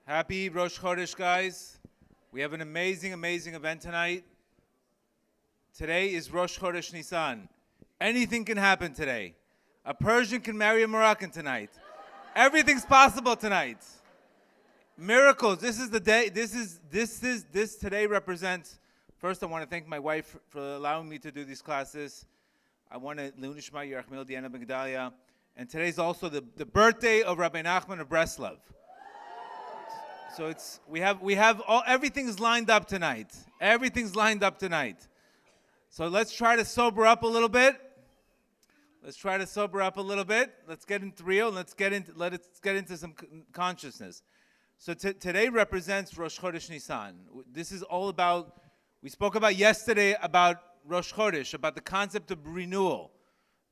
Happy Rosh Chodesh, guys. We have an amazing, amazing event tonight. Today is Rosh Chodesh Nisan. Anything can happen today. A Persian can marry a Moroccan tonight. Everything's possible tonight. Miracles. This is the day. This today represents. First, I want to thank my wife for allowing me to do these classes. I want to Leunishma Yerachmil Diana Begdalia. And today's also the birthday of Rabbi Nachman of Breslev. So everything's lined up tonight. Everything's lined up tonight. So let's try to sober up a little bit. Let's get into real. And let's get into some consciousness. So today represents Rosh Chodesh Nisan. This is all about. We spoke about yesterday about Rosh Chodesh, about the concept of renewal,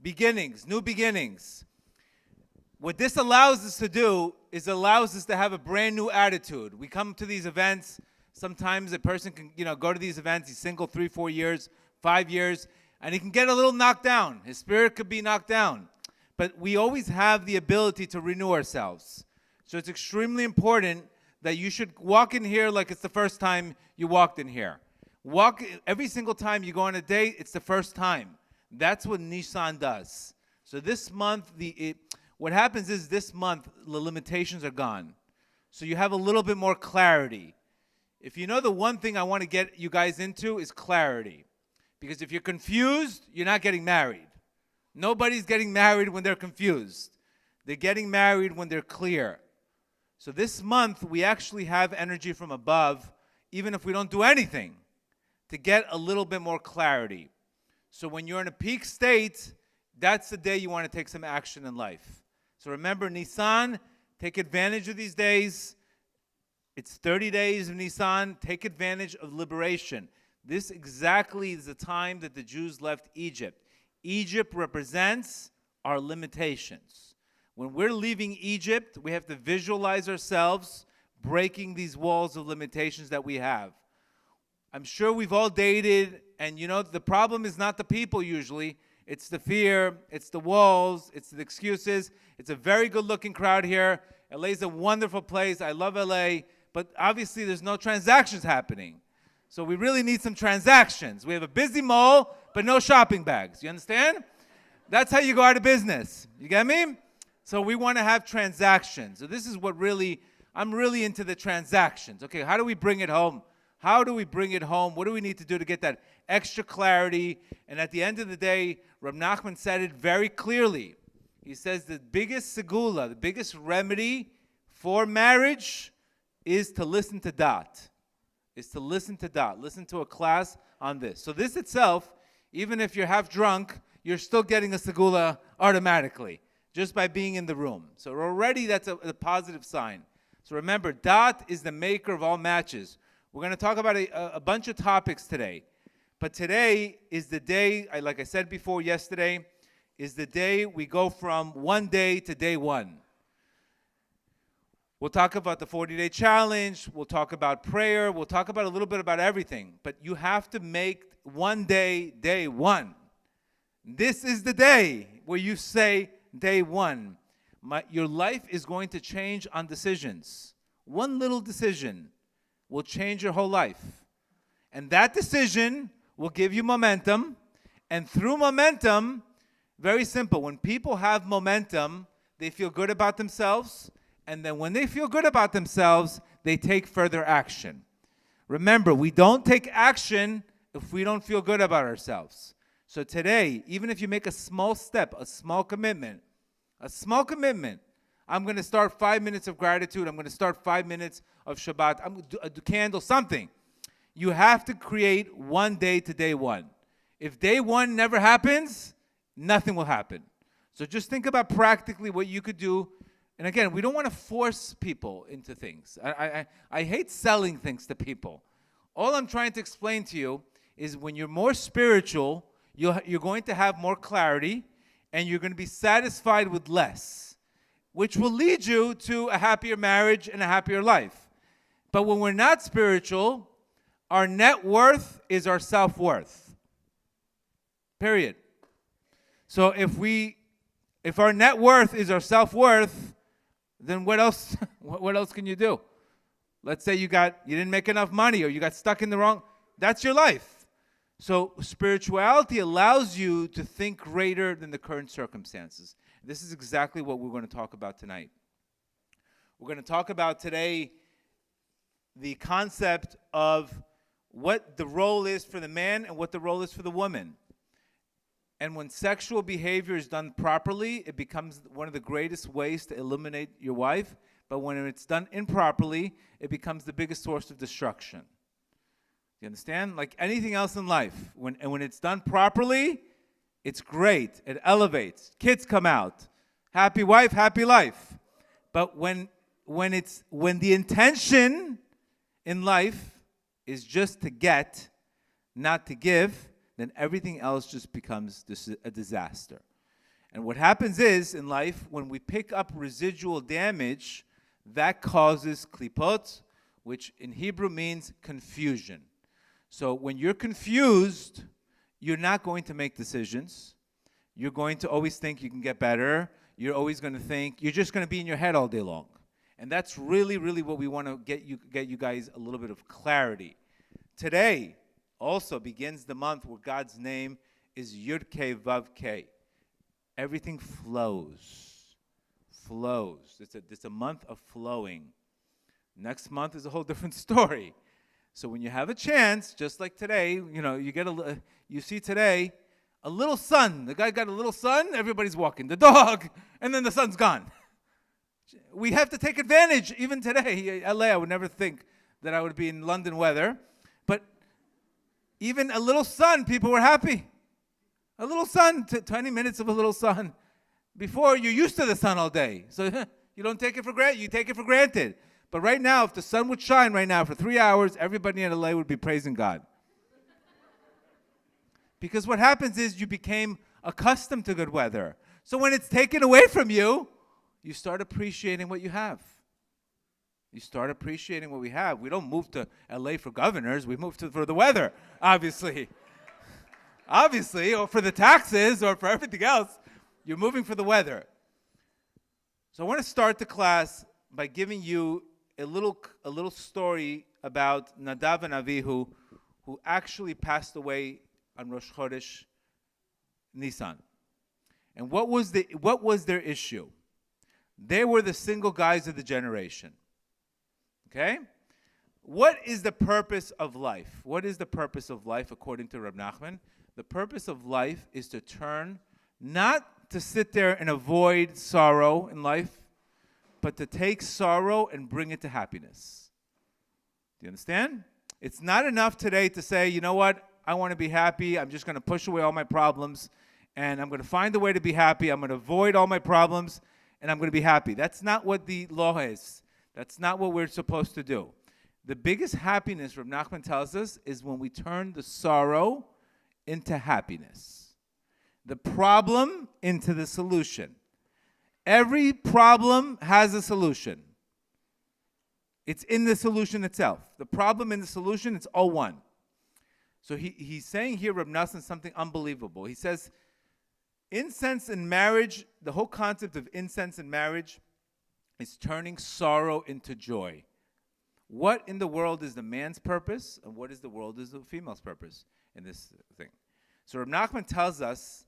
beginnings, new beginnings. What this allows us to do is allows us to have a brand new attitude. We come to these events. Sometimes a person can, go to these events. He's single 3, 4 years, 5 years, and he can get a little knocked down. His spirit could be knocked down. But we always have the ability to renew ourselves. So it's extremely important that you should walk in here like it's the first time you walked in here. Walk every single time you go on a date, it's the first time. That's what Nisan does. So this month, what happens is this month, the limitations are gone. So you have a little bit more clarity. If you know the one thing I want to get you guys into is clarity. Because if you're confused, you're not getting married. Nobody's getting married when they're confused. They're getting married when they're clear. So this month, we actually have energy from above, even if we don't do anything, to get a little bit more clarity. So when you're in a peak state, that's the day you want to take some action in life. So remember, Nisan, take advantage of these days. It's 30 days of Nisan. Take advantage of liberation. This exactly is the time that the Jews left Egypt. Egypt represents our limitations. When we're leaving Egypt, we have to visualize ourselves breaking these walls of limitations that we have. I'm sure we've all dated, and the problem is not the people usually. It's the fear, it's the walls, it's the excuses. It's a very good-looking crowd here. LA is a wonderful place. I love LA, but obviously there's no transactions happening. So we really need some transactions. We have a busy mall, but no shopping bags. You understand? That's how you go out of business. You get me? So we want to have transactions. So this is I'm really into the transactions. Okay, how do we bring it home? How do we bring it home? What do we need to do to get that extra clarity? And at the end of the day, Reb Nachman said it very clearly. He says the biggest segula, the biggest remedy for marriage is to listen to Dat. Listen to a class on this. So this itself, even if you're half drunk, you're still getting a segula automatically, just by being in the room. So already that's a positive sign. So remember, Dat is the maker of all matches. We're going to talk about a bunch of topics today. But today is the day, like I said before yesterday, is the day we go from one day to day one. We'll talk about the 40-day challenge. We'll talk about prayer. We'll talk about a little bit about everything. But you have to make one day, day one. This is the day where you say day one. Your life is going to change on decisions. One little decision will change your whole life. And that decision will give you momentum. And through momentum, very simple, when people have momentum, they feel good about themselves. And then when they feel good about themselves, they take further action. Remember, we don't take action if we don't feel good about ourselves. So today, even if you make a small step, a small commitment, I'm going to start 5 minutes of gratitude. I'm going to start 5 minutes of Shabbat. I'm going to do a candle, something. You have to create one day to day one. If day one never happens, nothing will happen. So just think about practically what you could do. And again, we don't want to force people into things. I hate selling things to people. All I'm trying to explain to you is when you're more spiritual, you're going to have more clarity, and you're going to be satisfied with less, which will lead you to a happier marriage and a happier life. But when we're not spiritual, our net worth is our self-worth. Period. So if our net worth is our self-worth, then what else can you do? Let's say you didn't make enough money or you got stuck in the wrong, that's your life. So spirituality allows you to think greater than the current circumstances. This is exactly what we're going to talk about tonight. We're going to talk about today the concept of what the role is for the man and what the role is for the woman. And when sexual behavior is done properly, it becomes one of the greatest ways to eliminate your wife. But when it's done improperly, it becomes the biggest source of destruction. You understand? Like anything else in life, when it's done properly, it's great. It elevates. Kids come out. Happy wife, happy life. But when the intention in life is just to get, not to give, then everything else just becomes a disaster. And what happens is, in life, when we pick up residual damage, that causes klipot, which in Hebrew means confusion. So when you're confused, you're not going to make decisions. You're going to always think you can get better. You're always going to think, you're just going to be in your head all day long. And that's really, really what we want to get you guys a little bit of clarity. Today also begins the month where God's name is Yud-Kei Vav-Kei. Everything flows. It's a month of flowing. Next month is a whole different story. So when you have a chance, just like today, you see today, a little sun. The guy got a little sun, everybody's walking the dog, and then the sun's gone. We have to take advantage, even today. LA, I would never think that I would be in London weather. But even a little sun, people were happy. A little sun, 20 minutes of a little sun. Before, you're used to the sun all day. So you don't take it for granted. You take it for granted. But right now, if the sun would shine right now for 3 hours, everybody in LA would be praising God. Because what happens is you became accustomed to good weather. So when it's taken away from you, you start appreciating what you have. You start appreciating what we have. We don't move to LA for governors. We move for the weather, obviously. Obviously, or for the taxes, or for everything else. You're moving for the weather. So I want to start the class by giving you a little story about Nadav and Avihu, who actually passed away on Rosh Chodesh Nisan. And what was their issue? They were the single guys of the generation. Okay? What is the purpose of life? What is the purpose of life according to Reb Nachman? The purpose of life is to turn, not to sit there and avoid sorrow in life, but to take sorrow and bring it to happiness. Do you understand? It's not enough today to say, you know what, I want to be happy, I'm just going to push away all my problems, and I'm going to find a way to be happy, I'm going to avoid all my problems, and I'm going to be happy. That's not what the law is. That's not what we're supposed to do. The biggest happiness, Reb Nachman tells us, is when we turn the sorrow into happiness. The problem into the solution. Every problem has a solution. It's in the solution itself. The problem and the solution, it's all one. So he's saying here, Reb Nachman, something unbelievable. He says, incense in marriage, the whole concept of incense in marriage is turning sorrow into joy. What in the world is the man's purpose, and what is the world is the female's purpose in this thing? So Reb Nachman tells us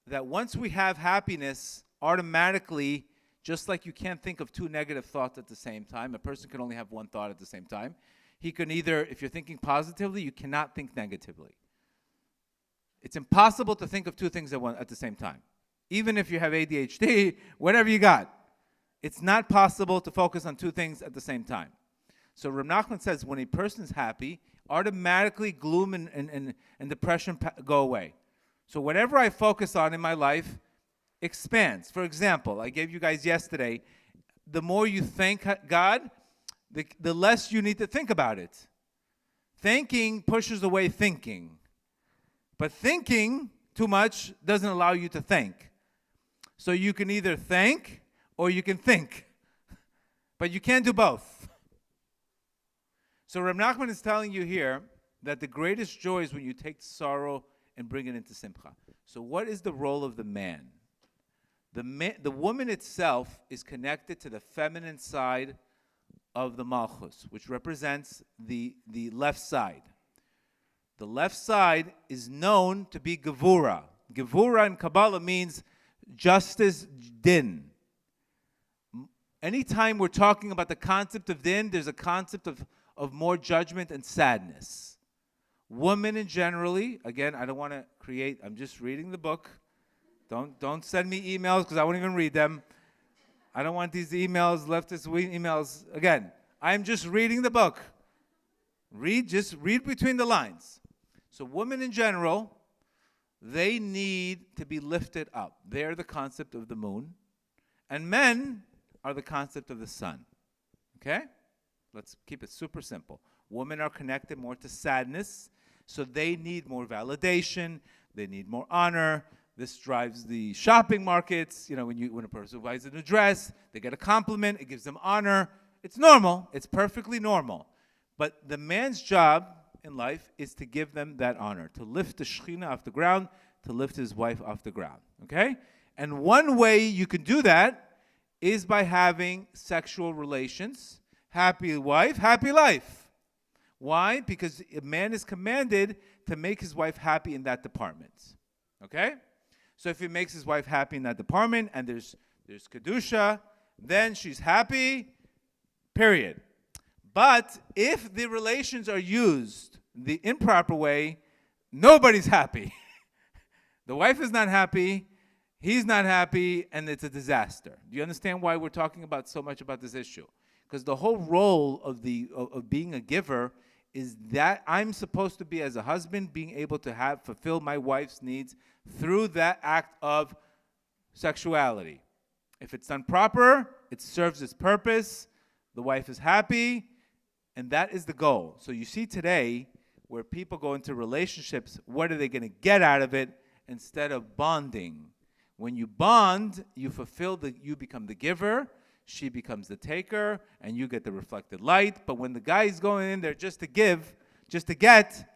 that once we have happiness, automatically, just like you can't think of two negative thoughts at the same time, a person can only have one thought at the same time. He can either, if you're thinking positively, you cannot think negatively. It's impossible to think of two things at the same time. Even if you have ADHD, whatever you got, it's not possible to focus on two things at the same time. So Reb Nachman says when a person's happy, automatically gloom and depression go away. So whatever I focus on in my life expands. For example, I gave you guys yesterday, the more you thank God, the less you need to think about it. Thanking pushes away thinking. But thinking too much doesn't allow you to think. So you can either thank or you can think. But you can't do both. So Reb Nachman is telling you here that the greatest joy is when you take sorrow and bring it into simcha. So what is the role of the man? The woman itself is connected to the feminine side of the Malchus, which represents the left side. The left side is known to be Gevura. Gevura in Kabbalah means justice, din. Anytime we're talking about the concept of din, there's a concept of more judgment and sadness. Women in generally, again, I don't want to create, I'm just reading the book. Don't send me emails because I won't even read them. I don't want these emails, leftist emails. Again, I'm just reading the book. Just read between the lines. So women in general, they need to be lifted up. They're the concept of the moon. And men are the concept of the sun. Okay? Let's keep it super simple. Women are connected more to sadness, so they need more validation. They need more honor. This drives the shopping markets. You know, when a person buys a new dress, they get a compliment. It gives them honor. It's normal. It's perfectly normal. But the man's job in life is to give them that honor, to lift the Shekhinah off the ground, to lift his wife off the ground. Okay? And one way you can do that is by having sexual relations. Happy wife, happy life. Why? Because a man is commanded to make his wife happy in that department. Okay? So if he makes his wife happy in that department and there's Kedusha, then she's happy, period. But if the relations are used the improper way, nobody's happy. The wife is not happy, he's not happy, and it's a disaster. Do you understand why we're talking about so much about this issue? Because the whole role of being a giver is that I'm supposed to be, as a husband, being able to fulfill my wife's needs through that act of sexuality. If it's done proper, it serves its purpose, the wife is happy, and that is the goal. So you see today, where people go into relationships, what are they going to get out of it instead of bonding? When you bond, you become the giver, she becomes the taker, and you get the reflected light. But when the guy is going in there just to give, just to get,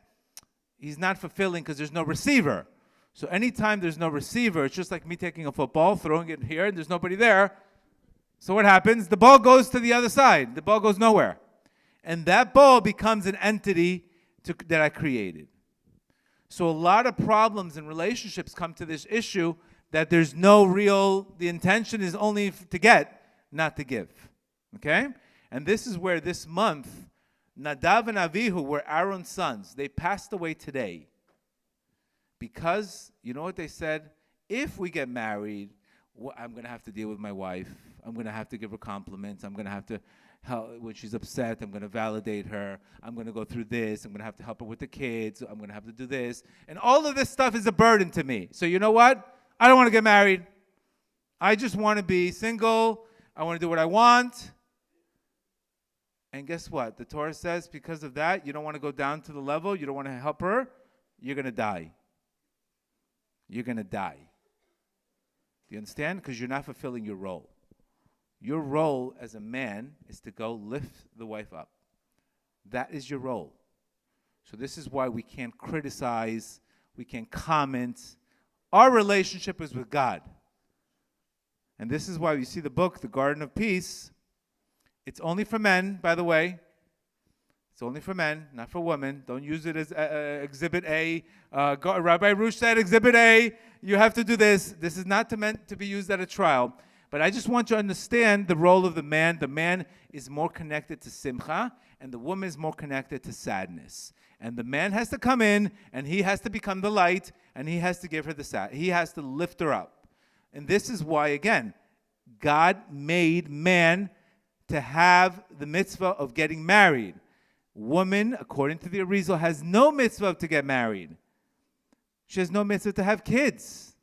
he's not fulfilling because there's no receiver. So anytime there's no receiver, it's just like me taking a football, throwing it here, and there's nobody there. So what happens? The ball goes to the other side. The ball goes nowhere. And that ball becomes an entity that I created. So a lot of problems in relationships come to this issue that there's the intention is only to get, not to give. Okay? And this is where this month, Nadav and Avihu were Aaron's sons. They passed away today. Because, you know what they said? If we get married, I'm going to have to deal with my wife. I'm going to have to give her compliments. I'm going to have to, when she's upset, I'm going to validate her. I'm going to go through this. I'm going to have to help her with the kids. I'm going to have to do this. And all of this stuff is a burden to me. So you know what? I don't want to get married. I just want to be single. I want to do what I want. And guess what? The Torah says because of that, you don't want to go down to the level. You don't want to help her. You're going to die. You're going to die. Do you understand? Because you're not fulfilling your role. Your role as a man is to go lift the wife up. That is your role. So this is why we can't criticize, we can't comment. Our relationship is with God. And this is why you see the book, The Garden of Peace. It's only for men, by the way. It's only for men, not for women. Don't use it as Exhibit A. Rabbi Rush said, Exhibit A, you have to do this. This is not meant to be used at a trial. But I just want you to understand the role of the man. The man is more connected to simcha, and the woman is more connected to sadness. And the man has to come in, and he has to become the light, and he has to give her the sad. He has to lift her up. And this is why, again, God made man to have the mitzvah of getting married. Woman, according to the Arizal, has no mitzvah to get married. She has no mitzvah to have kids.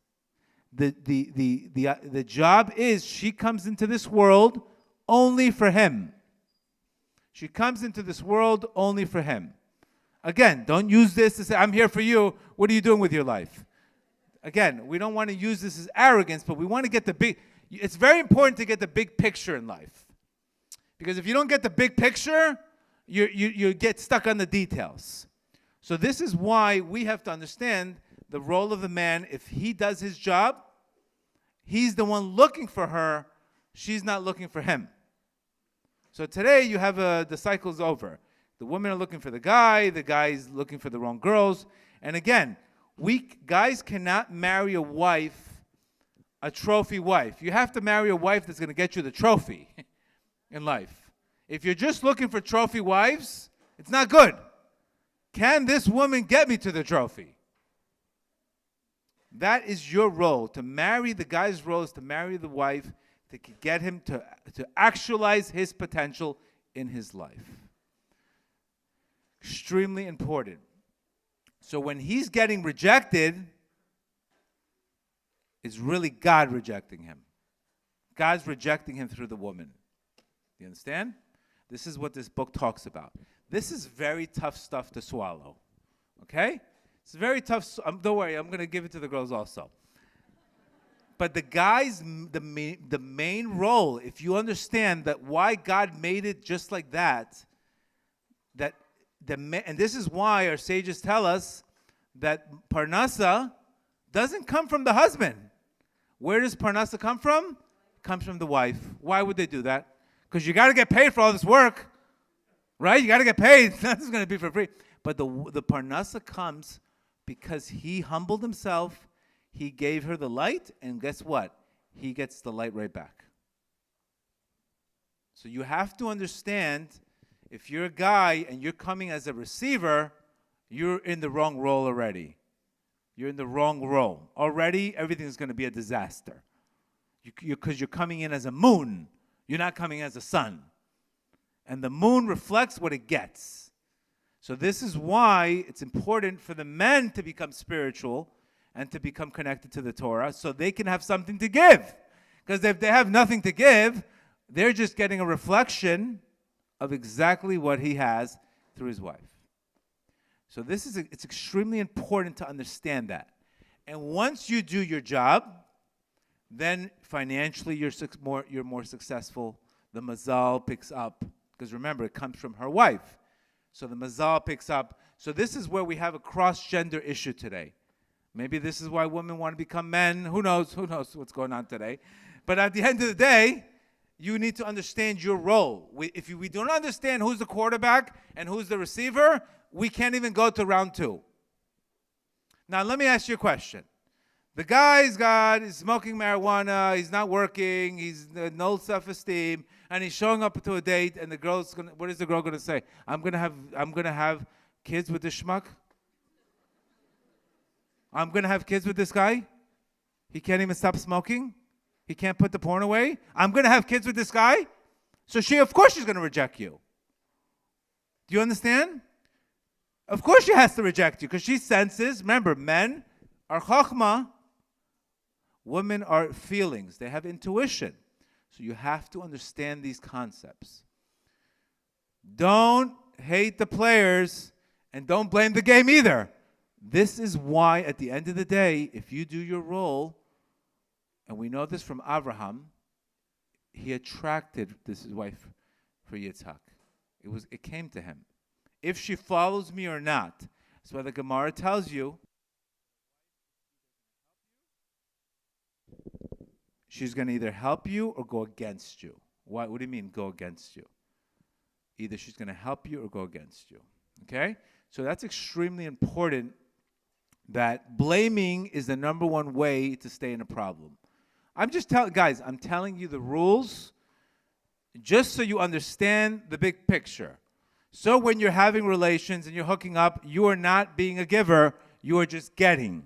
The job is she comes into this world only for him. She comes into this world only for him. Again, don't use this to say, I'm here for you. What are you doing with your life? Again, we don't want to use this as arrogance, but we want to get the big... It's very important to get the big picture in life. Because if you don't get the big picture, you get stuck on the details. So this is why we have to understand the role of the man. If he does his job, he's the one looking for her. She's not looking for him. So today you have the cycle's over. The women are looking for the guy's looking for the wrong girls. And again, guys cannot marry a wife, a trophy wife. You have to marry a wife that's going to get you the trophy in life. If you're just looking for trophy wives, it's not good. Can this woman get me to the trophy? That is your role. To marry, the guy's role is to marry the wife to get him to actualize his potential in his life. Extremely important. So when he's getting rejected, it's really God rejecting him. God's rejecting him through the woman. You understand? This is what this book talks about. This is very tough stuff to swallow. Okay? It's very tough. Don't worry, I'm going to give it to the girls also. But the guys, the main role, if you understand that why God made it just like that, and this is why our sages tell us that Parnasa doesn't come from the husband. Where does Parnasa come from? It comes from the wife. Why would they do that? Because you got to get paid for all this work, right? You got to get paid. This is going to be for free. But the Parnasa comes because he humbled himself. He gave her the light, and guess what? He gets the light right back. So you have to understand, if you're a guy and you're coming as a receiver, you're in the wrong role already. You're in the wrong role. Already, everything's going to be a disaster. Because you're coming in as a moon. You're not coming as a sun. And the moon reflects what it gets. So this is why it's important for the men to become spiritual and to become connected to the Torah so they can have something to give. Because if they have nothing to give, they're just getting a reflection of exactly what he has through his wife. So it's extremely important to understand that. And once you do your job, then financially you're more successful. The mazal picks up. Because remember, it comes from her wife. So the mazal picks up. So this is where we have a cross-gender issue today. Maybe this is why women want to become men. Who knows? Who knows what's going on today? But at the end of the day, you need to understand your role. If we don't understand who's the quarterback and who's the receiver, we can't even go to round 2. Now, let me ask you a question. The he's smoking marijuana, he's not working, he's no self-esteem, and he's showing up to a date, and what is the girl gonna say? I'm gonna have kids with this schmuck? I'm gonna have kids with this guy? He can't even stop smoking? He can't put the porn away? I'm gonna have kids with this guy? So of course she's gonna reject you. Do you understand? Of course she has to reject you, because she senses, remember, men are chachma, women are feelings. They have intuition. So you have to understand these concepts. Don't hate the players, and don't blame the game either. This is why, at the end of the day, if you do your role, and we know this from Abraham, he attracted his wife for Yitzhak. It came to him. If she follows me or not. That's why the Gemara tells you she's going to either help you or go against you. What do you mean, go against you? Either she's going to help you or go against you. Okay? So that's extremely important, that blaming is the number one way to stay in a problem. I'm telling you the rules just so you understand the big picture. So when you're having relations and you're hooking up, you are not being a giver, you are just getting.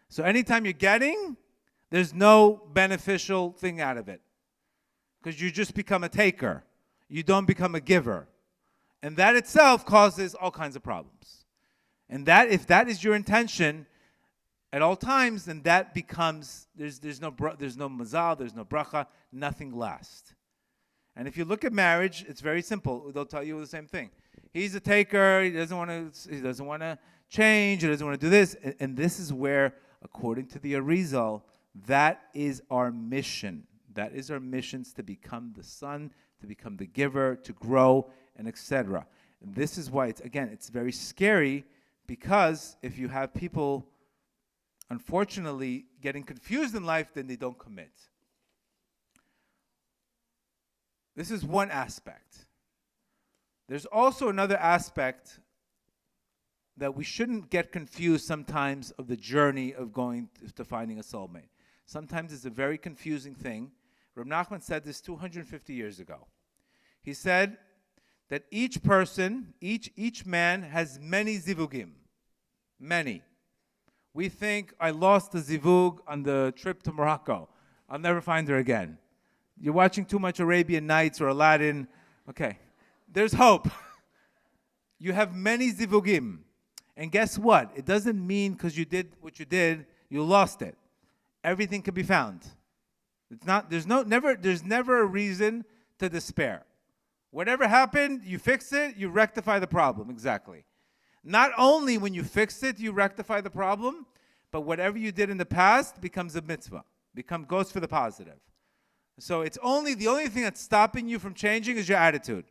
So anytime you're getting, there's no beneficial thing out of it. Because you just become a taker. You don't become a giver. And that itself causes all kinds of problems. And if that is your intention at all times, then that becomes, there's no mazal, there's no bracha, nothing lasts. And if you look at marriage, it's very simple. They'll tell you the same thing. He's a taker. He doesn't want to change. He doesn't want to do this. And this is where, according to the Arizal, that is our mission. That is our mission, to become the son, to become the giver, to grow, and etc. And this is why it's very scary, because if you have people, unfortunately, getting confused in life, then they don't commit. This is one aspect. There's also another aspect that we shouldn't get confused sometimes of the journey of going to finding a soulmate. Sometimes it's a very confusing thing. Rebbe Nachman said this 250 years ago. He said that each person, each man has many zivugim. Many. We think, I lost the zivug on the trip to Morocco. I'll never find her again. You're watching too much Arabian Nights or Aladdin. Okay. There's hope. You have many zivugim. And guess what? It doesn't mean because you did what you did, you lost it. Everything can be found. It's not, there's never a reason to despair. Whatever happened, you fix it, you rectify the problem. Exactly. Not only when you fix it, you rectify the problem, but whatever you did in the past becomes a mitzvah. Goes for the positive. So the only thing that's stopping you from changing is your attitude.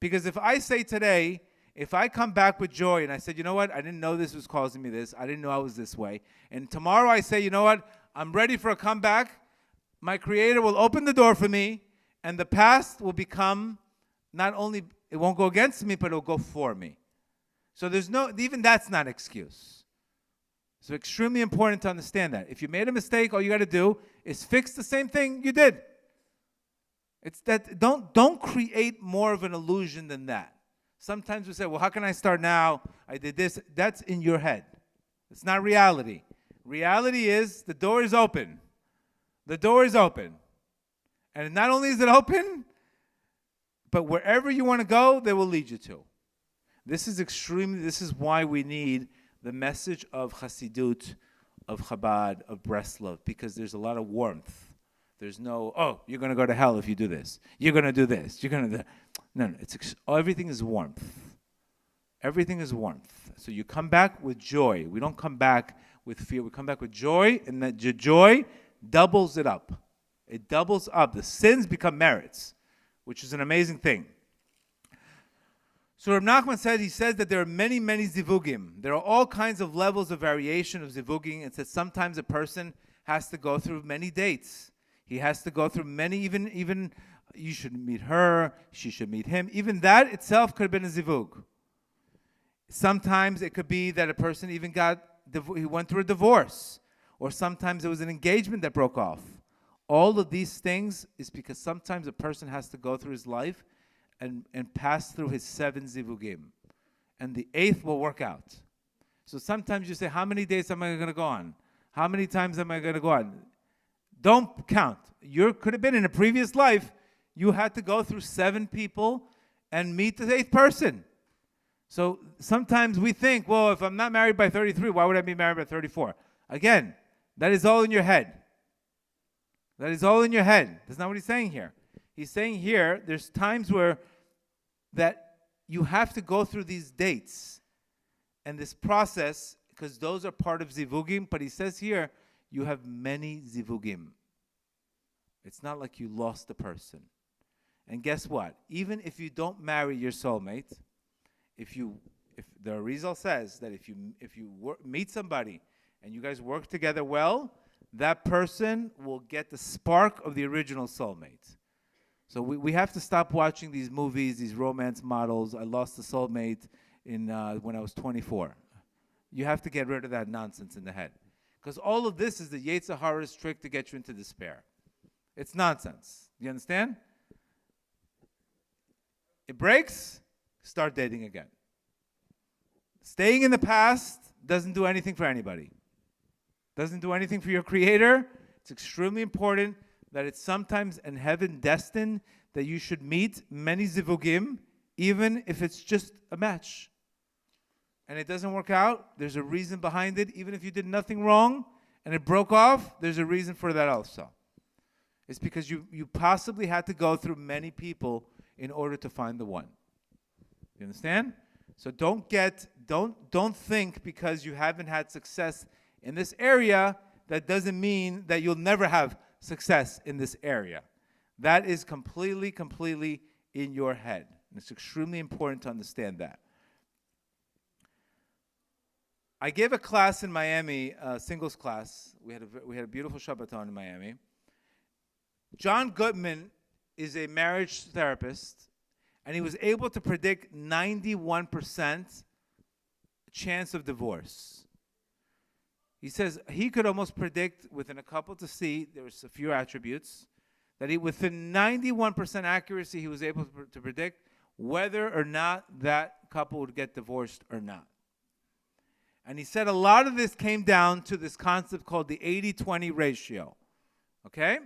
Because if I say today, if I come back with joy and I said, you know what, I didn't know this was causing me this, I didn't know I was this way, and tomorrow I say, you know what, I'm ready for a comeback, my Creator will open the door for me, and the past will become, not only, it won't go against me, but it'll go for me. So even that's not an excuse. So extremely important to understand that. If you made a mistake, all you got to do is fix the same thing you did. It's that, don't create more of an illusion than that. Sometimes we say, well, how can I start now? I did this. That's in your head. It's not reality. Reality is the door is open. The door is open. And not only is it open, but wherever you want to go, they will lead you to. This is why we need the message of Hasidut, of Chabad, of Breslev, because there's a lot of warmth. There's no, oh, you're going to go to hell if you do this. You're going to do this. You're going to do that. No, everything is warmth. Everything is warmth. So you come back with joy. We don't come back with fear. We come back with joy, and that joy doubles it up. It doubles up. The sins become merits, which is an amazing thing. So Reb Nachman says that there are many, many zivugim. There are all kinds of levels of variation of zivugim. It says sometimes a person has to go through many dates. He has to go through many, even you should meet her, she should meet him. Even that itself could have been a zivug. Sometimes it could be that a person even he went through a divorce. Or sometimes it was an engagement that broke off. All of these things is because sometimes a person has to go through his life and pass through his 7 zivugim. And the 8th will work out. So sometimes you say, how many days am I going to go on? How many times am I going to go on? Don't count. You could have been in a previous life, you had to go through 7 people and meet the 8th person. So sometimes we think, well, if I'm not married by 33, why would I be married by 34? Again, that is all in your head. That is all in your head. That's not what he's saying here. He's saying here, there's times where that you have to go through these dates and this process, because those are part of zivugim, but he says here, you have many zivugim. It's not like you lost the person. And guess what? Even if you don't marry your soulmate, if the Arizal says that if you meet somebody and you guys work together well, that person will get the spark of the original soulmate. So we have to stop watching these movies, these romance models. I lost the soulmate when I was 24. You have to get rid of that nonsense in the head. Because all of this is the Yetzer Hara's trick to get you into despair. It's nonsense. You understand? It breaks, start dating again. Staying in the past doesn't do anything for anybody. Doesn't do anything for your Creator. It's extremely important that it's sometimes in heaven destined that you should meet many zivugim, even if it's just a match. And it doesn't work out, there's a reason behind it. Even if you did nothing wrong and it broke off, there's a reason for that also. It's because you possibly had to go through many people in order to find the one. You understand? So don't think because you haven't had success in this area, that doesn't mean that you'll never have success in this area. That is completely in your head. And it's extremely important to understand that. I gave a class in Miami, a singles class. We had a beautiful Shabbaton in Miami. John Goodman is a marriage therapist, and he was able to predict 91% chance of divorce. He says he could almost predict within a couple to see, there's a few attributes, that within 91% accuracy, he was able to predict whether or not that couple would get divorced or not. And he said a lot of this came down to this concept called the 80-20 ratio. Okay?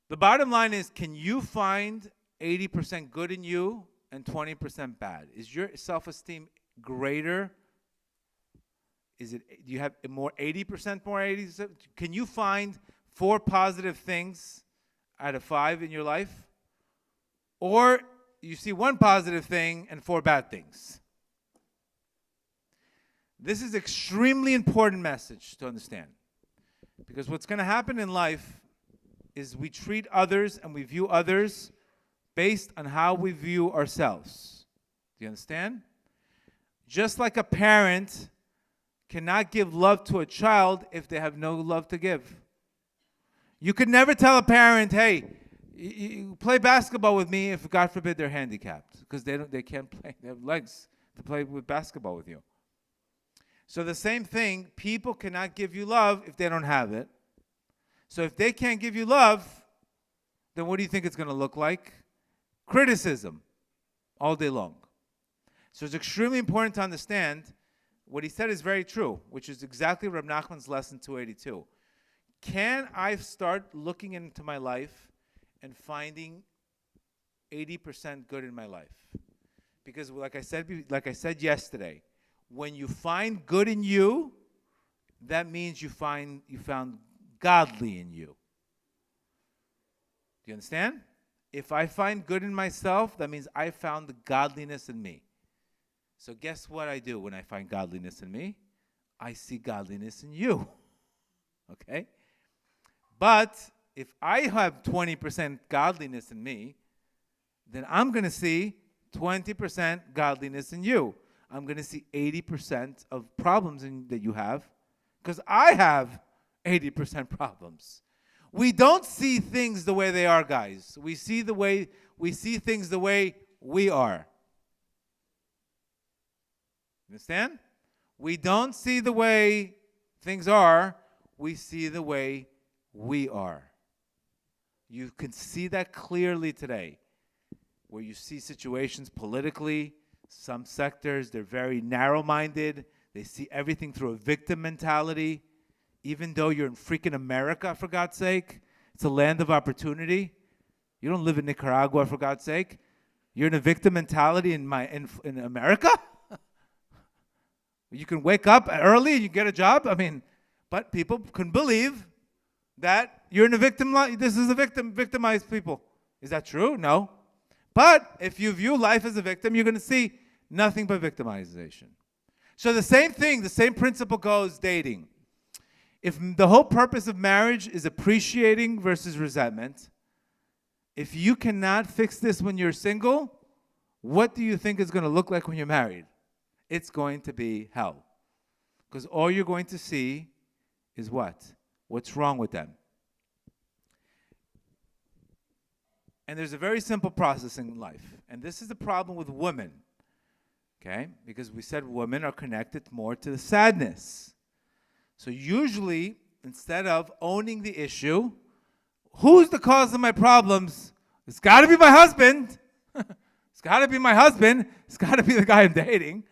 The bottom line is, can you find 80% good in you and 20% bad? Is your self-esteem greater? Do you have more 80% more 80%? Can you find 4 positive things out of 5 in your life? Or you see 1 positive thing and 4 bad things? This is extremely important message to understand. Because what's going to happen in life is we treat others and we view others based on how we view ourselves. Do you understand? Just like a parent cannot give love to a child if they have no love to give. You could never tell a parent, hey, you play basketball with me if, God forbid, they're handicapped. Because they can't play. They have legs to play with basketball with you. So the same thing, people cannot give you love if they don't have it. So if they can't give you love, then what do you think it's going to look like? Criticism all day long. So it's extremely important to understand what he said is very true, which is exactly Reb Nachman's lesson 282. Can I start looking into my life and finding 80% good in my life? Because like I said yesterday, when you find good in you, that means you found godly in you. Do you understand? If I find good in myself, that means I found the godliness in me. So guess what I do when I find godliness in me? I see godliness in you. Okay? But if I have 20% godliness in me, then I'm going to see 20% godliness in you. I'm going to see 80% of problems that you have because I have 80% problems. We don't see things the way they are, guys. We see things the way we are. Understand? We don't see the way things are. We see the way we are. You can see that clearly today, where you see situations politically. Some sectors, they're very narrow-minded. They see everything through a victim mentality. Even though you're in freaking America, for God's sake. It's a land of opportunity. You don't live in Nicaragua, for God's sake. You're in a victim mentality in America? You can wake up early and you get a job. But people can believe that you're in a victim. This is a victimized people. Is that true? No. But if you view life as a victim, you're going to see nothing but victimization. So the same thing, the same principle goes dating. If the whole purpose of marriage is appreciating versus resentment, if you cannot fix this when you're single, what do you think it's going to look like when you're married? It's going to be hell. Because all you're going to see is what? What's wrong with them? And there's a very simple process in life. And this is the problem with women. Okay? Because we said women are connected more to the sadness. So usually, instead of owning the issue, who's the cause of my problems? It's got to be my husband. It's got to be my husband. It's got to be the guy I'm dating.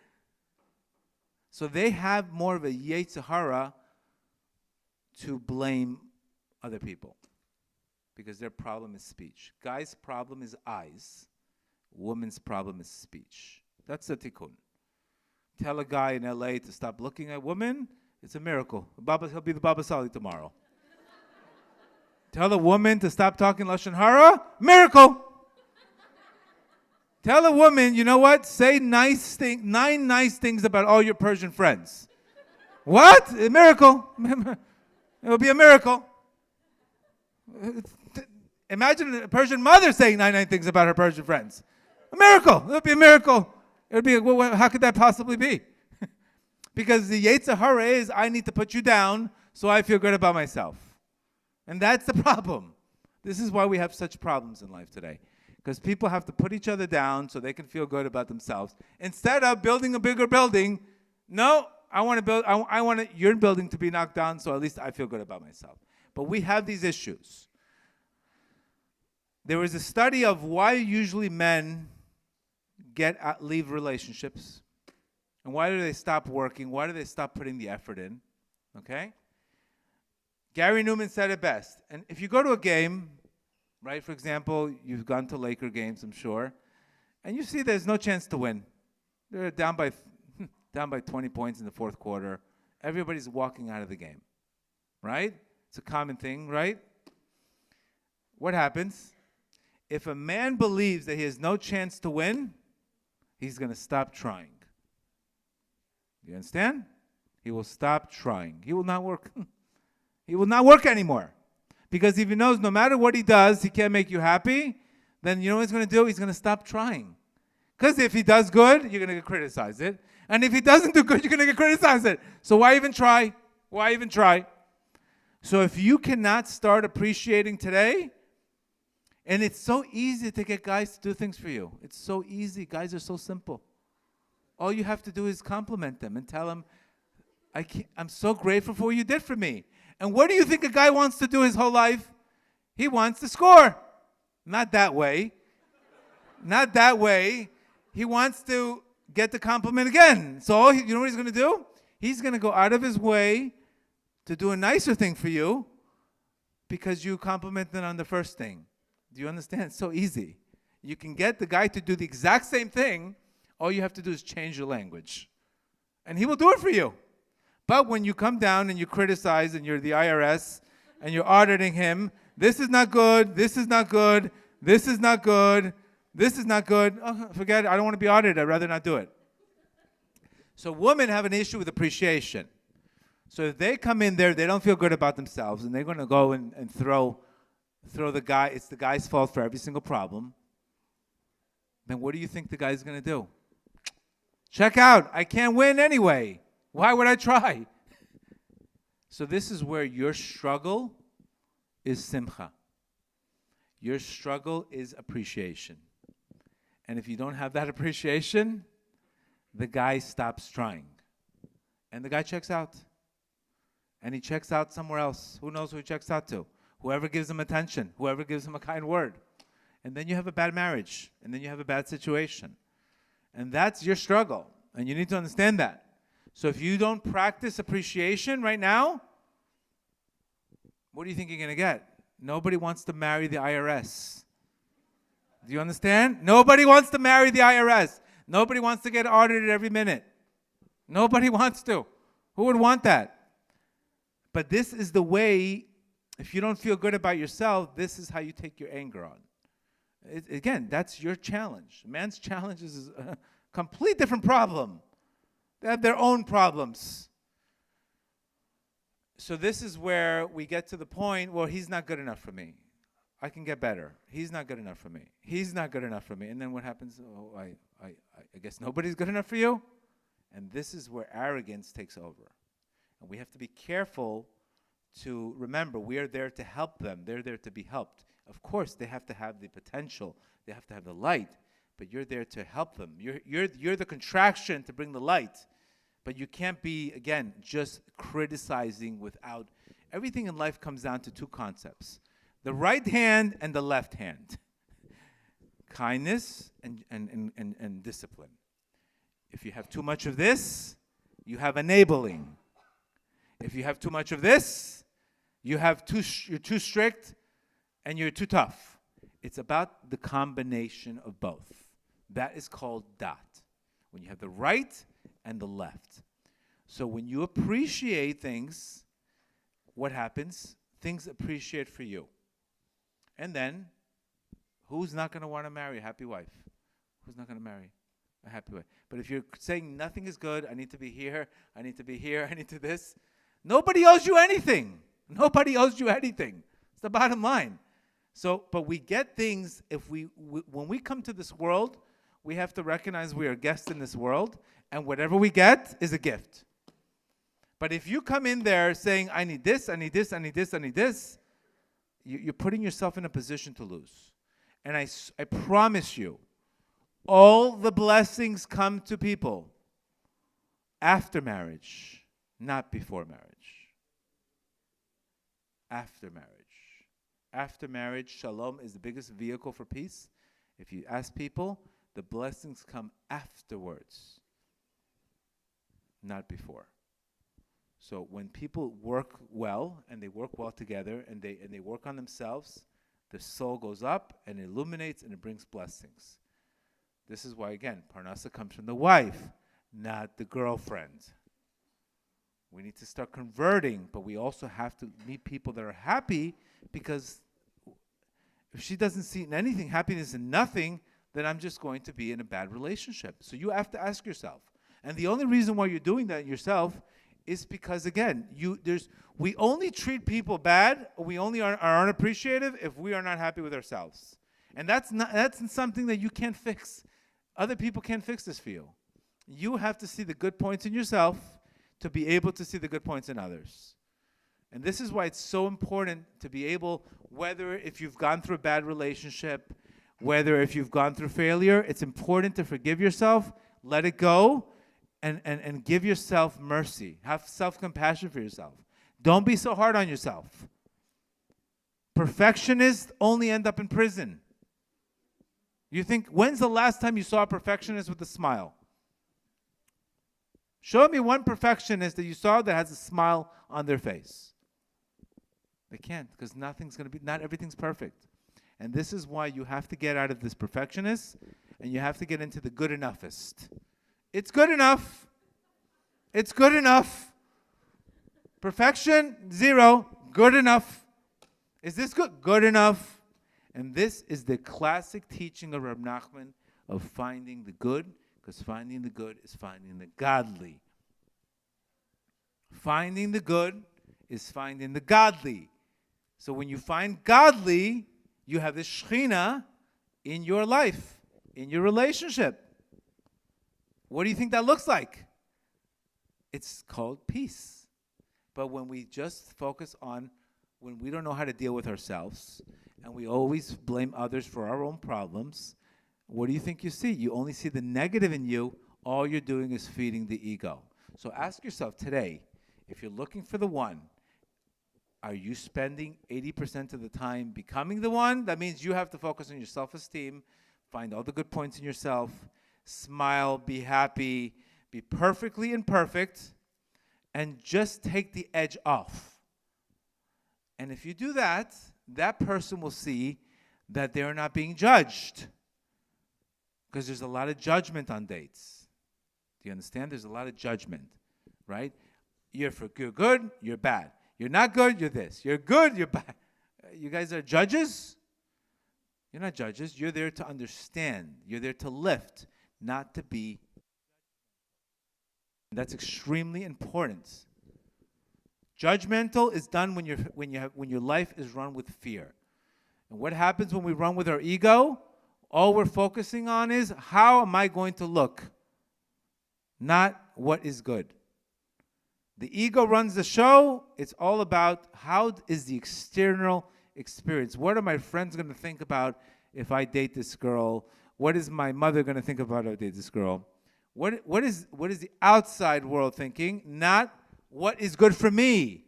So they have more of a Yetzer Hara to blame other people because their problem is speech. Guy's problem is eyes. Woman's problem is speech. That's the tikkun. Tell a guy in LA to stop looking at women. It's a miracle. He'll be the Baba Sali tomorrow. Tell a woman to stop talking Lashon Hara. Miracle. Tell a woman, you know what? Say 9 nice things about all your Persian friends. What? A miracle. It will be a miracle. Imagine a Persian mother saying 99 things about her Persian friends. A miracle. It would be a miracle. It would be. How could that possibly be? Because the Yetzer Hara is, I need to put you down so I feel good about myself. And that's the problem. This is why we have such problems in life today. Because people have to put each other down so they can feel good about themselves. Instead of building a bigger building, no, I want your building to be knocked down so at least I feel good about myself. But we have these issues. There was a study of why usually men leave relationships. And why do they stop working? Why do they stop putting the effort in? Okay? Gary Newman said it best. And if you go to a game, right, for example, you've gone to Laker games, I'm sure, and you see there's no chance to win. They're down by 20 points in the fourth quarter. Everybody's walking out of the game, right? It's a common thing, right? What happens? If a man believes that he has no chance to win, he's going to stop trying. You understand? He will stop trying. He will not work. He will not work anymore. Because if he knows no matter what he does, he can't make you happy, then you know what he's going to do? He's going to stop trying. Because if he does good, you're going to get criticized it. And if he doesn't do good, you're going to get criticized it. So why even try? Why even try? So if you cannot start appreciating today, and it's so easy to get guys to do things for you. It's so easy. Guys are so simple. All you have to do is compliment them and tell them, I'm so grateful for what you did for me. And what do you think a guy wants to do his whole life? He wants to score. Not that way. Not that way. He wants to get the compliment again. So you know what he's going to do? He's going to go out of his way to do a nicer thing for you because you complimented on the first thing. Do you understand? It's so easy. You can get the guy to do the exact same thing. All you have to do is change your language. And he will do it for you. But when you come down and you criticize and you're the IRS and you're auditing him, this is not good, this is not good, this is not good, this is not good. Oh, forget it. I don't want to be audited. I'd rather not do it. So women have an issue with appreciation. So if they come in there, they don't feel good about themselves, and they're going to go and throw the guy. It's the guy's fault for every single problem. Then what do you think the guy's going to do? Check out. I can't win anyway. Why would I try? So this is where your struggle is simcha. Your struggle is appreciation. And if you don't have that appreciation, the guy stops trying. And the guy checks out. And he checks out somewhere else. Who knows who he checks out to? Whoever gives him attention. Whoever gives him a kind word. And then you have a bad marriage. And then you have a bad situation. And that's your struggle. And you need to understand that. So if you don't practice appreciation right now, what do you think you're going to get? Nobody wants to marry the IRS. Do you understand? Nobody wants to marry the IRS. Nobody wants to get audited every minute. Nobody wants to. Who would want that? But this is the way, if you don't feel good about yourself, this is how you take your anger on. Again, that's your challenge. Man's challenge is a complete different problem. They have their own problems. So this is where we get to the point, well, he's not good enough for me. I can get better. He's not good enough for me. He's not good enough for me. And then what happens? Oh, I guess nobody's good enough for you? And this is where arrogance takes over. And we have to be careful to remember we are there to help them. They're there to be helped. Of course, they have to have the potential. They have to have the light. But you're there to help them. You're the contraction to bring the light. But you can't be, again, just criticizing without. Everything in life comes down to two concepts. The right hand and the left hand. Kindness and discipline. If you have too much of this, you have enabling. If you have too much of this, you're too strict and you're too tough. It's about the combination of both. That is called dot. When you have the right and the left. So when you appreciate things, what happens? Things appreciate for you. And then, who's not going to want to marry a happy wife? Who's not going to marry a happy wife? But if you're saying nothing is good, I need to be here, I need to be here, I need to this, nobody owes you anything. Nobody owes you anything. It's the bottom line. So, but we get things, when we come to this world, we have to recognize we are guests in this world, and whatever we get is a gift. But if you come in there saying, I need this, I need this, I need this, I need this, you're putting yourself in a position to lose. And I promise you, all the blessings come to people after marriage, not before marriage. After marriage. After marriage, shalom is the biggest vehicle for peace. If you ask people, the blessings come afterwards, not before. So when people work well, and they work well together, and they work on themselves, their soul goes up and it illuminates and it brings blessings. This is why, again, Parnasa comes from the wife, not the girlfriend. We need to start converting, but we also have to meet people that are happy, because if she doesn't see in anything happiness in nothing, then I'm just going to be in a bad relationship. So you have to ask yourself. And the only reason why you're doing that yourself is because, again, we only treat people bad, or we only are unappreciative if we are not happy with ourselves. And that's something that you can't fix. Other people can't fix this for you. You have to see the good points in yourself to be able to see the good points in others. And this is why it's so important to be able, whether if you've gone through a bad relationship, whether if you've gone through failure, it's important to forgive yourself, let it go, and give yourself mercy. Have self-compassion for yourself. Don't be so hard on yourself. Perfectionists only end up in prison. You think, when's the last time you saw a perfectionist with a smile? Show me one perfectionist that you saw that has a smile on their face. They can't, because not everything's perfect. And this is why you have to get out of this perfectionist, and you have to get into the good enoughist. It's good enough. It's good enough. Perfection, 0. Good enough. Is this good? Good enough. And this is the classic teaching of Reb Nachman of finding the good, because finding the good is finding the godly. Finding the good is finding the godly. So when you find godly, you have the Shekhinah in your life, in your relationship. What do you think that looks like? It's called peace. But when we just focus on, when we don't know how to deal with ourselves, and we always blame others for our own problems, what do you think you see? You only see the negative in you. All you're doing is feeding the ego. So ask yourself today, if you're looking for the one, are you spending 80% of the time becoming the one? That means you have to focus on your self-esteem, find all the good points in yourself, smile, be happy, be perfectly imperfect, and just take the edge off. And if you do that, that person will see that they're not being judged. Because there's a lot of judgment on dates. Do you understand? There's a lot of judgment, right? You're good, you're bad. You're not good, you're this. You're good, you're bad. You guys are judges? You're not judges. You're there to understand. You're there to lift, not to be. That's extremely important. Judgmental is done when your life is run with fear. And what happens when we run with our ego? All we're focusing on is, how am I going to look? Not what is good. The ego runs the show. It's all about, how is the external experience? What are my friends going to think about if I date this girl? What is my mother going to think about if I date this girl? What is the outside world thinking? Not what is good for me.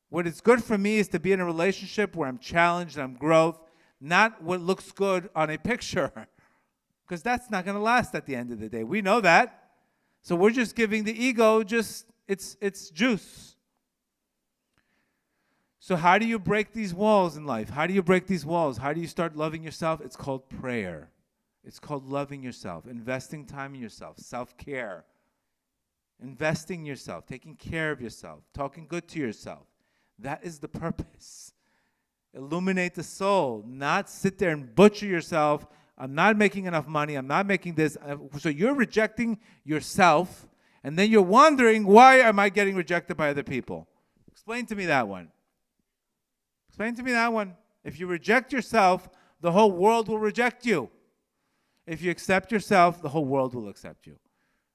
What is good for me is to be in a relationship where I'm challenged, I'm growth, not what looks good on a picture. Because that's not going to last at the end of the day. We know that. So we're just giving the ego its juice. So how do you break these walls in life? How do you break these walls? How do you start loving yourself? It's called prayer. It's called loving yourself, investing time in yourself, self-care. Investing in yourself, taking care of yourself, talking good to yourself. That is the purpose. Illuminate the soul, not sit there and butcher yourself. I'm not making enough money. I'm not making this. So you're rejecting yourself, and then you're wondering, why am I getting rejected by other people? Explain to me that one. Explain to me that one. If you reject yourself, the whole world will reject you. If you accept yourself, the whole world will accept you.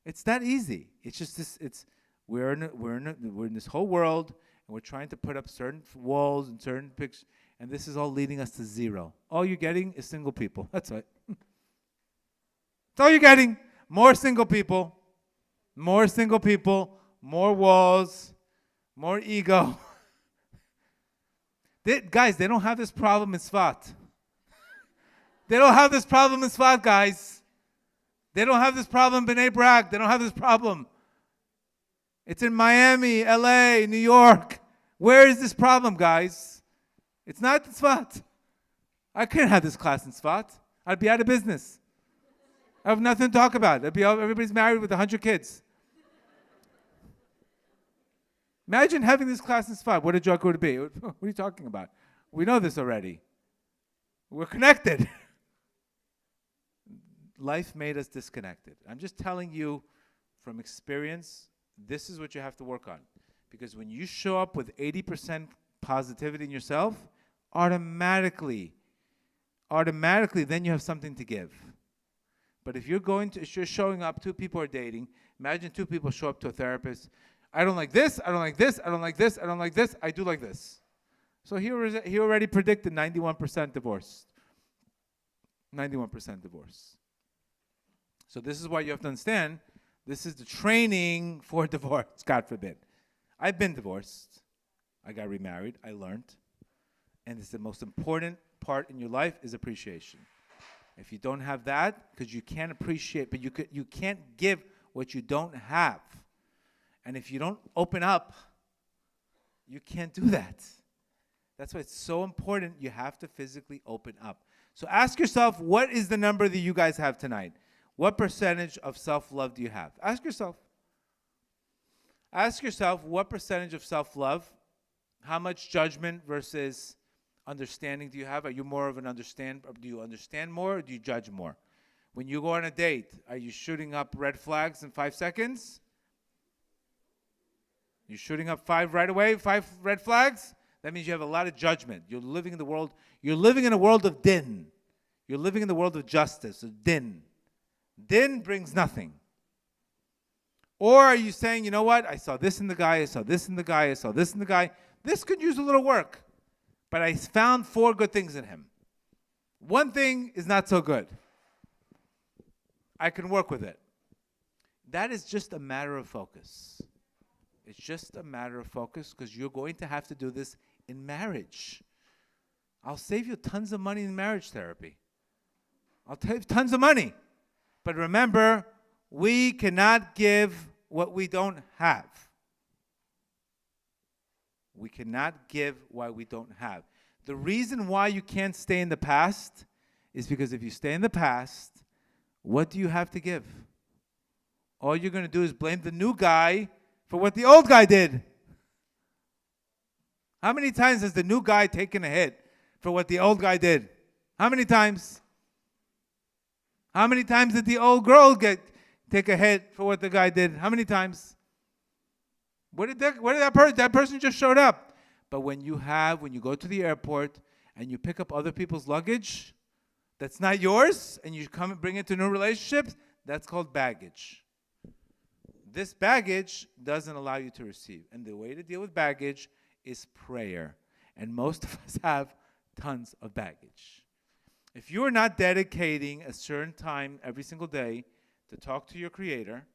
It's that easy. It's just this. We're in this whole world, And we're trying to put up certain walls and certain pictures, and this is all leading us to zero. All you're getting is single people. That's it. That's all you're getting. More single people. More single people. More walls. More ego. Guys, they don't have this problem in Sfat. They don't have this problem in Sfat, guys. They don't have this problem in Bnei Brak. They don't have this problem. It's in Miami, LA, New York. Where is this problem, guys? It's not in Sfat. I couldn't have this class in Sfat. I'd be out of business. I have nothing to talk about. Everybody's married with 100 kids. Imagine having this class in Sfat. What a joke it would be. What are you talking about? We know this already. We're connected. Life made us disconnected. I'm just telling you from experience, this is what you have to work on. Because when you show up with 80% positivity in yourself, automatically, then you have something to give. But if you're showing up, two people are dating, imagine two people show up to a therapist, I don't like this, I don't like this, I don't like this, I don't like this, I do like this. So he already predicted 91% divorce. 91% divorce. So this is why you have to understand, this is the training for divorce, God forbid. I've been divorced. I got remarried. I learned. And it's the most important part in your life is appreciation. If you don't have that, because you can't appreciate, but you can't give what you don't have. And if you don't open up, you can't do that. That's why it's so important. You have to physically open up. So ask yourself, what is the number that you guys have tonight? What percentage of self-love do you have? Ask yourself. Ask yourself, what percentage of self-love, how much judgment versus understanding do you have? Are you more of an do you understand more or do you judge more? When you go on a date, are you shooting up red flags in 5 seconds? You're shooting up 5 right away, 5 red flags? That means you have a lot of judgment. You're living in a world of din. You're living in the world of justice, of din. Din brings nothing. Or are you saying, you know what? I saw this in the guy, I saw this in the guy, I saw this in the guy. This could use a little work. But I found 4 good things in him. 1 thing is not so good. I can work with it. That is just a matter of focus. It's just a matter of focus because you're going to have to do this in marriage. I'll save you tons of money in marriage therapy. I'll save tons of money. But remember, we cannot give what we don't have. We cannot give what we don't have. The reason why you can't stay in the past is because if you stay in the past, what do you have to give? All you're going to do is blame the new guy for what the old guy did. How many times has the new guy taken a hit for what the old guy did? How many times? How many times did the old girl take a hit for what the guy did? How many times? That person just showed up. But when you go to the airport and you pick up other people's luggage that's not yours and you come and bring it to new relationships, that's called baggage. This baggage doesn't allow you to receive. And the way to deal with baggage is prayer. And most of us have tons of baggage. If you are not dedicating a certain time every single day to talk to your Creator,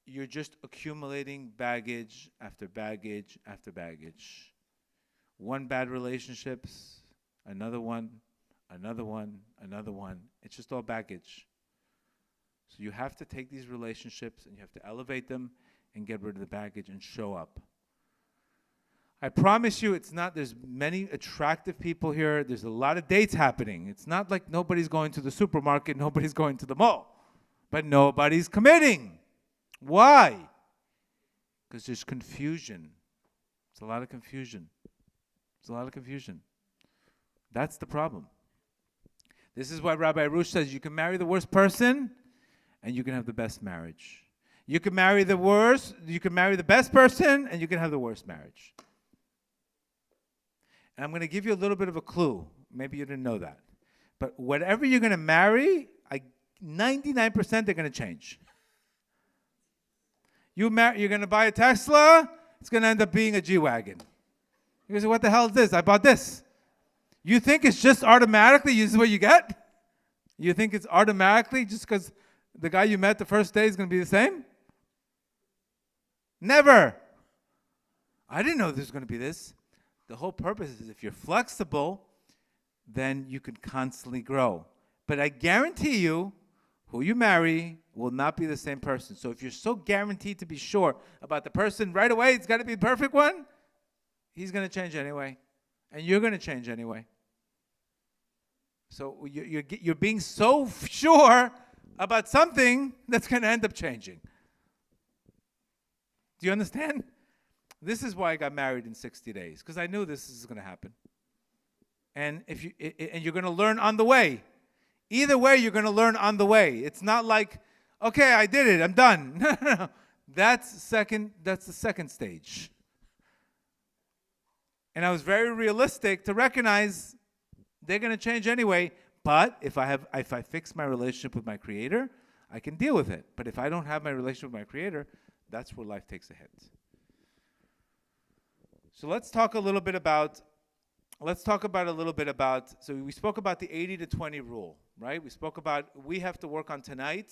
you're just accumulating baggage after baggage after baggage. 1 bad relationships, another one, another one, another one. It's just all baggage. So you have to take these relationships and you have to elevate them and get rid of the baggage and show up. I promise you there's many attractive people here. There's a lot of dates happening. It's not like nobody's going to the supermarket, nobody's going to the mall. But nobody's committing. Why? Because there's confusion. It's a lot of confusion. It's a lot of confusion. That's the problem. This is why Rabbi Arush says you can marry the worst person and you can have the best marriage. You can marry the best person and you can have the worst marriage. And I'm going to give you a little bit of a clue. Maybe you didn't know that. But whatever you're going to marry, 99% they're going to change. You're going to buy a Tesla, it's going to end up being a G-Wagon. You say, what the hell is this? I bought this. You think it's just automatically this is what you get? You think it's automatically just because the guy you met the first day is going to be the same? Never. I didn't know this was going to be this. The whole purpose is if you're flexible, then you can constantly grow. But I guarantee you, who you marry will not be the same person. So if you're so guaranteed to be sure about the person right away, it's got to be the perfect one, he's going to change anyway. And you're going to change anyway. So you're being so sure about something that's going to end up changing. Do you understand? This is why I got married in 60 days, because I knew this is going to happen. And you're going to learn on the way. Either way, you're going to learn on the way. It's not like, okay, I did it, I'm done. No. That's the second stage. And I was very realistic to recognize they're going to change anyway. But if I fix my relationship with my Creator, I can deal with it. But if I don't have my relationship with my Creator, that's where life takes a hit. So let's talk a little bit about. So we spoke about the 80-20 rule, right? We spoke about we have to work on tonight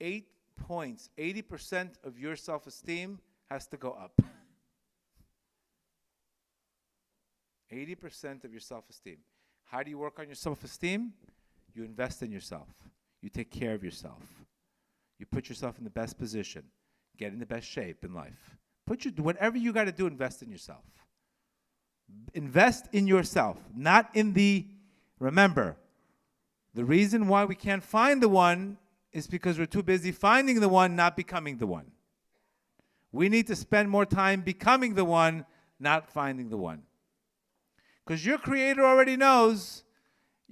8 points. 80% of your self-esteem has to go up. 80% of your self-esteem. How do you work on your self-esteem? You invest in yourself. You take care of yourself. You put yourself in the best position. Get in the best shape in life. Whatever you got to do, invest in yourself. Invest in yourself, not in remember, the reason why we can't find the one is because we're too busy finding the one, not becoming the one. We need to spend more time becoming the one, not finding the one. Because your Creator already knows,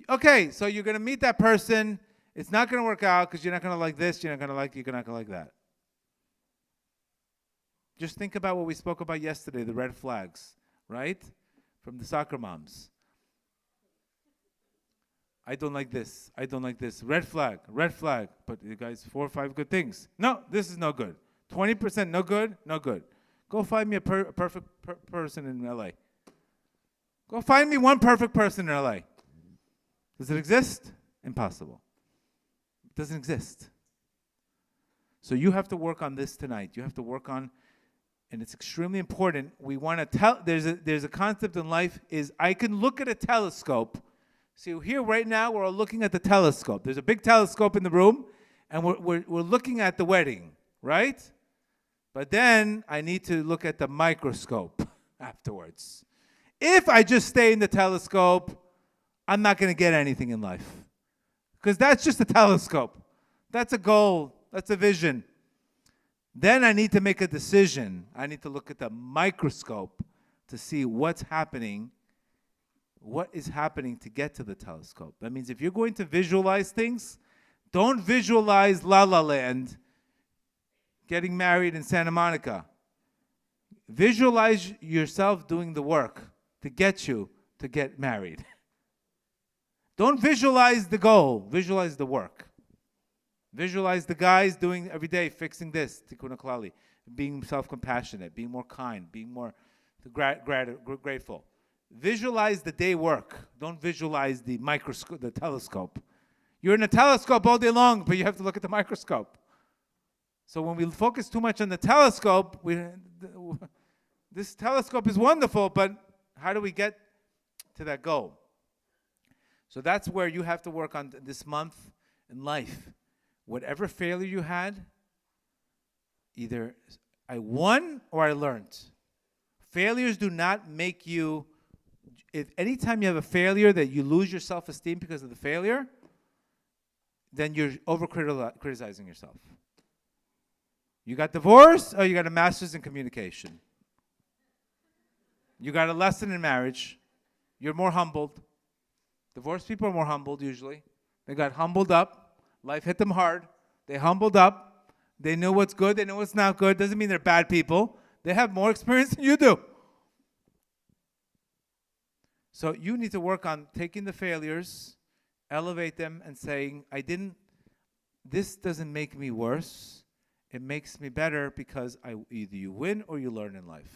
okay, so you're going to meet that person, it's not going to work out because you're not going to like this, you're not going to like that. Just think about what we spoke about yesterday, the red flags, right? From the soccer moms. I don't like this. I don't like this. Red flag. But you guys, 4 or 5 good things. No, this is no good. 20% no good, no good. Go find me a perfect person in LA. Go find me one perfect person in LA. Does it exist? Impossible. It doesn't exist. So you have to work on this tonight. You have to work on. And it's extremely important. We want to tell, there's a concept in life is I can look at a telescope. See, here right now, we're all looking at the telescope. There's a big telescope in the room, and we're looking at the wedding, right? But then I need to look at the microscope afterwards. If I just stay in the telescope, I'm not going to get anything in life. Because that's just a telescope. That's a goal. That's a vision. Then I need to make a decision. I need to look at the microscope to see what's happening, what is happening to get to the telescope. That means if you're going to visualize things, don't visualize La La Land getting married in Santa Monica. Visualize yourself doing the work to get you to get married. Don't visualize the goal, visualize the work. Visualize the guys doing every day, fixing this, tikkun klali, being self-compassionate, being more kind, being more grateful. Visualize the day work. Don't visualize the microscope, the telescope. You're in a telescope all day long, but you have to look at the microscope. So when we focus too much on the telescope, this telescope is wonderful, but how do we get to that goal? So that's where you have to work on this month in life. Whatever failure you had, either I won or I learned. Failures do not make you, if anytime you have a failure that you lose your self-esteem because of the failure, then you're over-criticizing yourself. You got divorced or you got a master's in communication. You got a lesson in marriage. You're more humbled. Divorced people are more humbled usually. They got humbled up. Life hit them hard. They humbled up. They know what's good. They know what's not good. Doesn't mean they're bad people. They have more experience than you do. So you need to work on taking the failures, elevate them, and saying, this doesn't make me worse. It makes me better because either you win or you learn in life.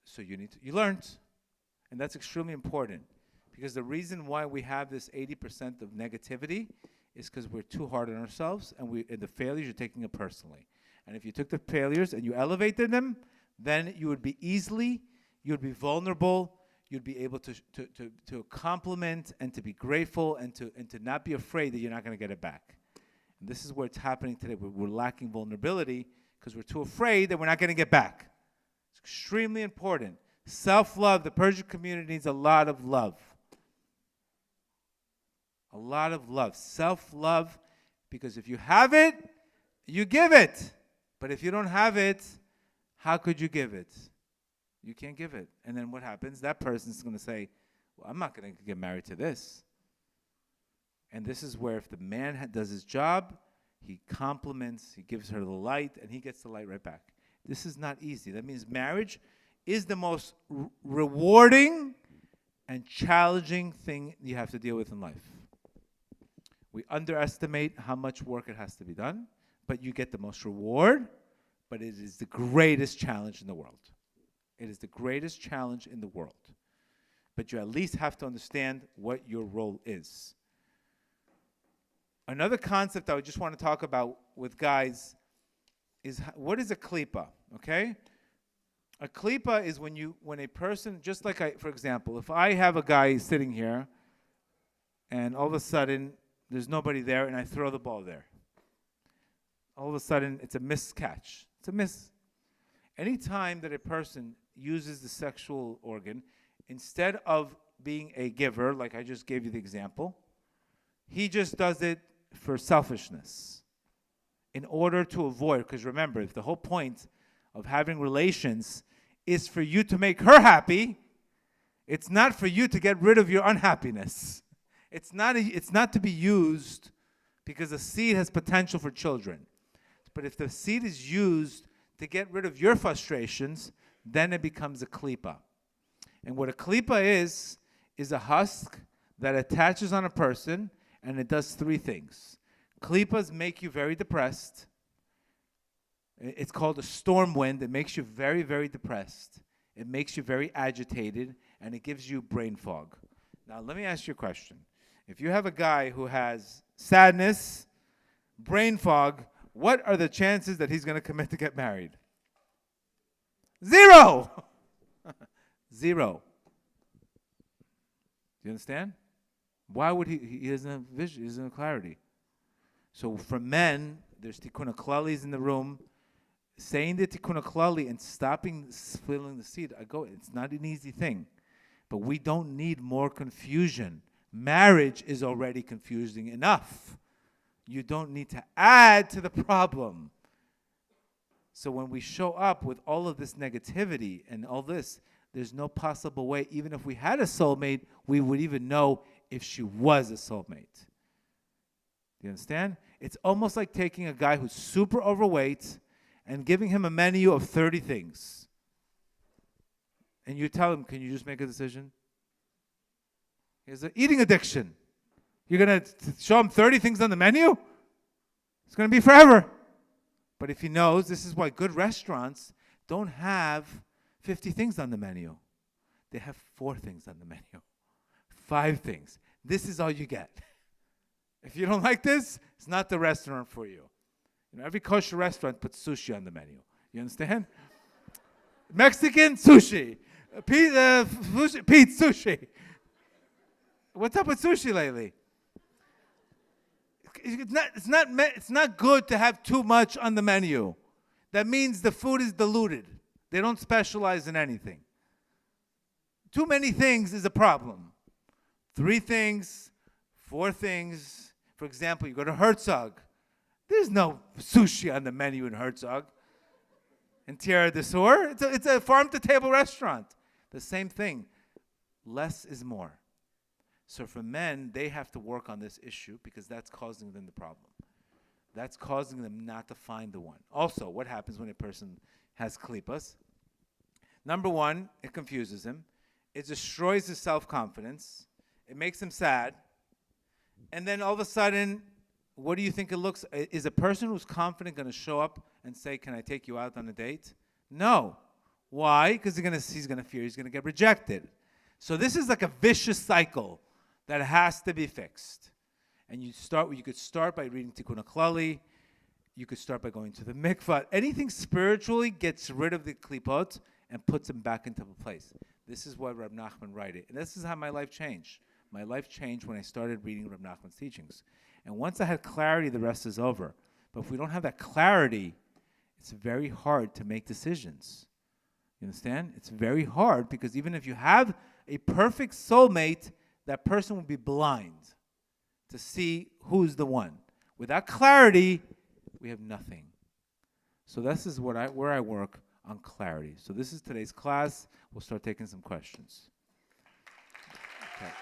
So you learned. And that's extremely important. Because the reason why we have this 80% of negativity is because we're too hard on ourselves, and the failures, you're taking it personally. And if you took the failures and you elevated them, then you would be vulnerable, you'd be able to compliment and to be grateful and to not be afraid that you're not going to get it back. And this is where it's happening today. We're lacking vulnerability because we're too afraid that we're not going to get back. It's extremely important. Self-love, the Persian community needs a lot of love. A lot of love. Self-love, because if you have it, you give it. But if you don't have it, how could you give it? You can't give it. And then what happens? That person's going to say, well, I'm not going to get married to this. And this is where if the man does his job, he compliments, he gives her the light, and he gets the light right back. This is not easy. That means marriage is the most rewarding and challenging thing you have to deal with in life. We underestimate how much work it has to be done, but you get the most reward, but it is the greatest challenge in the world. It is the greatest challenge in the world. But you at least have to understand what your role is. Another concept I would just want to talk about with guys is what is a klipa, okay? A klipa is when a person, just like for example, if I have a guy sitting here and all of a sudden there's nobody there and I throw the ball there. All of a sudden it's a missed catch. It's a miss. Anytime that a person uses the sexual organ, instead of being a giver, like I just gave you the example, he just does it for selfishness in order to avoid, because remember, if the whole point of having relations is for you to make her happy, it's not for you to get rid of your unhappiness. It's not to be used because the seed has potential for children. But if the seed is used to get rid of your frustrations, then it becomes a klipa. And what a klipa is a husk that attaches on a person, and it does three things. Klipas make you very depressed. It's called a storm wind. It makes you very, very depressed. It makes you very agitated, and it gives you brain fog. Now, let me ask you a question. If you have a guy who has sadness, brain fog, what are the chances that he's going to commit to get married? 0! 0. Do you understand? Why would he doesn't have vision, he doesn't have clarity. So for men, there's tikkun klalis in the room. Saying the tikkun klali and stopping spilling the seed, it's not an easy thing. But we don't need more confusion. Marriage is already confusing enough. You don't need to add to the problem. So when we show up with all of this negativity and all this, there's no possible way, even if we had a soulmate, we would even know if she was a soulmate. Do you understand? It's almost like taking a guy who's super overweight and giving him a menu of 30 things. And you tell him, can you just make a decision? He has an eating addiction. You're going to show him 30 things on the menu? It's going to be forever. But if he knows, this is why good restaurants don't have 50 things on the menu. They have 4 things on the menu. 5 things. This is all you get. If you don't like this, it's not the restaurant for you. Every kosher restaurant puts sushi on the menu. You understand? Mexican, sushi. Pete, sushi. What's up with sushi lately? It's not good to have too much on the menu. That means the food is diluted. They don't specialize in anything. Too many things is a problem. 3 things, 4 things. For example, you go to Herzog. There's no sushi on the menu in Herzog. In Tierra del Sur, it's a farm-to-table restaurant. The same thing. Less is more. So for men, they have to work on this issue because that's causing them the problem. That's causing them not to find the one. Also, what happens when a person has klipas? Number 1, it confuses him. It destroys his self-confidence. It makes him sad. And then all of a sudden, what do you think it looks? Is a person who's confident going to show up and say, "Can I take you out on a date?" No. Why? Because he's gonna fear he's gonna get rejected. So this is like a vicious cycle that has to be fixed. And you could start by reading Tikkun HaKlali. You could start by going to the mikvah. Anything spiritually gets rid of the klipot and puts them back into place. This is what Reb Nachman wrote. And this is how my life changed. My life changed when I started reading Reb Nachman's teachings. And once I had clarity, the rest is over. But if we don't have that clarity, it's very hard to make decisions. You understand? It's very hard because even if you have a perfect soulmate, that person will be blind to see who's the one. Without clarity, we have nothing. So this is where I work on clarity. So this is today's class. We'll start taking some questions. Okay.